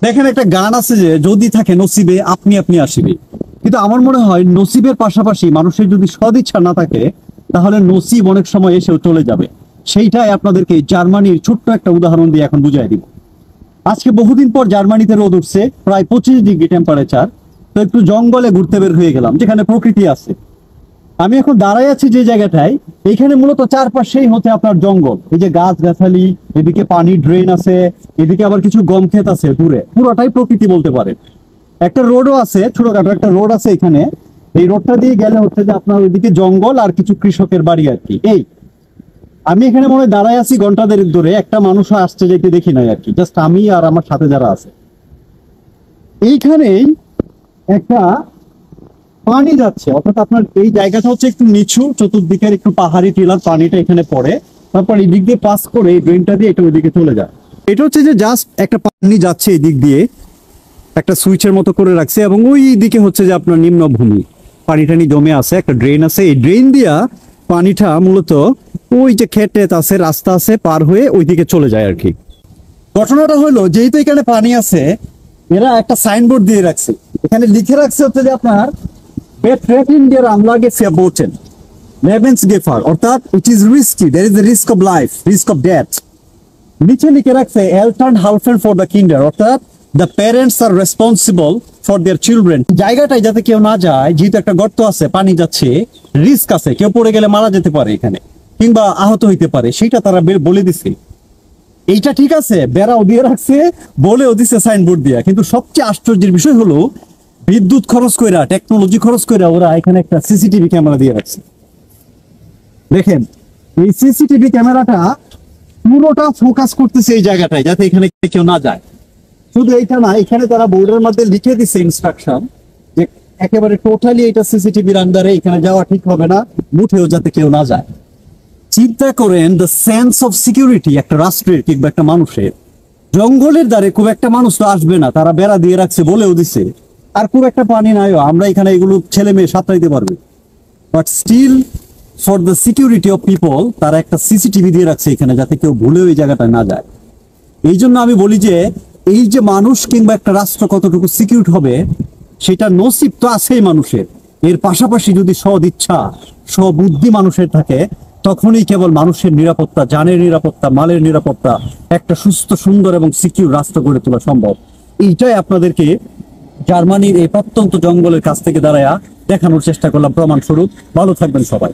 দেখেন একটা গান আছে যে যদি থাকে নসিবে আপনি আপনি আসিবে, কিন্তু আমার মনে হয় নসিবের পাশাপাশি মানুষের যদি সদিচ্ছা না থাকে তাহলে নসিব অনেক সময় এসেও চলে যাবে। সেইটাই আপনাদেরকে জার্মানির ছোট্ট একটা উদাহরণ দিয়ে এখন বুঝাই দিব। আজকে বহুদিন পর জার্মানিতে রোদ উঠছে, প্রায় 25 ডিগ্রি টেম্পারেচার। তো একটু জঙ্গলে ঘুরতে বের হয়ে গেলাম যেখানে প্রকৃতি আছে। আমি এখন দাঁড়াই আছি যে জায়গাটায়, এইখানে মূলত চারপাশেই হচ্ছে আপনার জঙ্গল, এই যে গাছ গাছালি, এদিকে পানি ড্রেন আছে, এদিকে আবার কিছু গম ক্ষেত আছে দূরে, পুরোটাই প্রকৃতি বলতে পারেন। একটা রোডও আছে, ছোটখাটো একটা রোড আছে এখানে। এই রোডটা দিয়ে গেলে হচ্ছে যে আপনার ওইদিকে জঙ্গল আর কিছু কৃষকের বাড়ি আর কি। এই আমি এখানে মনে হয় দাঁড়াই আছি ঘন্টা দেড়েক ধরে, একটা মানুষ আসছে যেতে দেখি নাই আর কি, জাস্ট আমি আর আমার সাথে যারা আছে। এইখানেই একটা পানি যাচ্ছে, অর্থাৎ আপনার এই জায়গাটা হচ্ছে একটু নিচু, চতুর্দিকের একটু পাহাড়ি টিলার, পানিটা এখানে পড়ে, তারপর এই দিক দিয়ে পাস করে এই ড্রেনটা দিয়ে এটা ওইদিকে চলে যায়। এটা হচ্ছে যে জাস্ট একটা পানি যাচ্ছে এই দিক দিয়ে, একটা সুইচের মতো করে রাখছে, এবং ওই দিকে হচ্ছে যে আপনার নিম্নভূমি, পানি টানি জমে আছে, একটা ড্রেন আছে, এই ড্রেন দিয়া পানিটা মূলত ওই যে ক্ষেত টেত আছে, রাস্তা আছে, পার হয়ে ওইদিকে চলে যায় আর কি। ঘটনাটা হলো যেহেতু এখানে পানি আছে, এরা একটা সাইনবোর্ড দিয়ে রাখছে, এখানে লিখে রাখছে হচ্ছে যে আপনার Betreten der Anlage verboten. Lebensgefahr, অর্থাৎ it is risky, there is a risk of life, risk of death. নিচে লিখে রাখছে Eltern helfen for the Kinder, অর্থাৎ the parents are responsible for their children. জায়গাটায় যাতে কেউ না যায়, যেহেতু একটা গর্ত আছে, পানি যাচ্ছে, রিস্ক আছে, কেউ পড়ে গেলে মারা যেতে পারে এখানে, কিংবা আহত হইতে পারে, সেটা তারা বলে দিছে। এইটা ঠিক আছে, বেড়াও দিয়ে রাখছে, বলেও দিছে সাইনবোর্ড দিয়া, কিন্তু সবচেয়ে আশ্চর্যের বিষয় হলো বিদ্যুৎ খরচ কইরা, টেকনোলজি খরচ কইরা ওরা এখানে একটা সিসিটিভি ক্যামেরা দিয়ে রাখছে। দেখেন এই সিসিটিভি ক্যামেরাটা পুরোটা ফোকাস করতেছে এই জায়গাটায়, যাতে এখানে কেউ না যায়। শুধু এইটা না, এখানে তারা বোর্ডের মধ্যে লিখে দিচ্ছে ইনস্ট্রাকশন যে একেবারে টোটালি এটা সিসিটিভির আন্ডারে, এখানে যাওয়া ঠিক হবে না, মুঠেও যাতে কেউ না যায়। চিন্তা করেন দ্য সেন্স অফ সিকিউরিটি একটা রাষ্ট্রের কিংবা একটা মানুষের। জঙ্গলের দ্বারে খুব একটা মানুষ তো আসবে না, তারা বেড়া দিয়ে রাখছে, বলেও দিছে, আর খুব একটা পানি নাইও, আমরা এখানে এগুলো ছেলে মেয়ে সাঁতরাইতে পারবে, but still for the security of people তারা একটা সিসিটিভি দিয়ে রাখছে এখানে, যাতে কেউ ভুলেও এই জায়গাটায় না যায়। এই জন্য আমি বলি যে এই যে মানুষ কিংবা একটা রাষ্ট্র কতটুকু সিকিউর হবে, সেটা নসিব তো আছেই মানুষের, এর পাশাপাশি যদি সদিচ্ছা সবুদ্ধি মানুষের থাকে, তখনই কেবল মানুষের নিরাপত্তা, জানের নিরাপত্তা, মালের নিরাপত্তা, একটা সুস্থ সুন্দর এবং সিকিউর রাষ্ট্র গড়ে তোলা সম্ভব। এইটাই আপনাদেরকে জার্মানির এই প্রত্যন্ত জঙ্গলের কাছ থেকে দাঁড়ায়া দেখানোর চেষ্টা করলাম প্রমাণস্বরূপ। ভালো থাকবেন সবাই।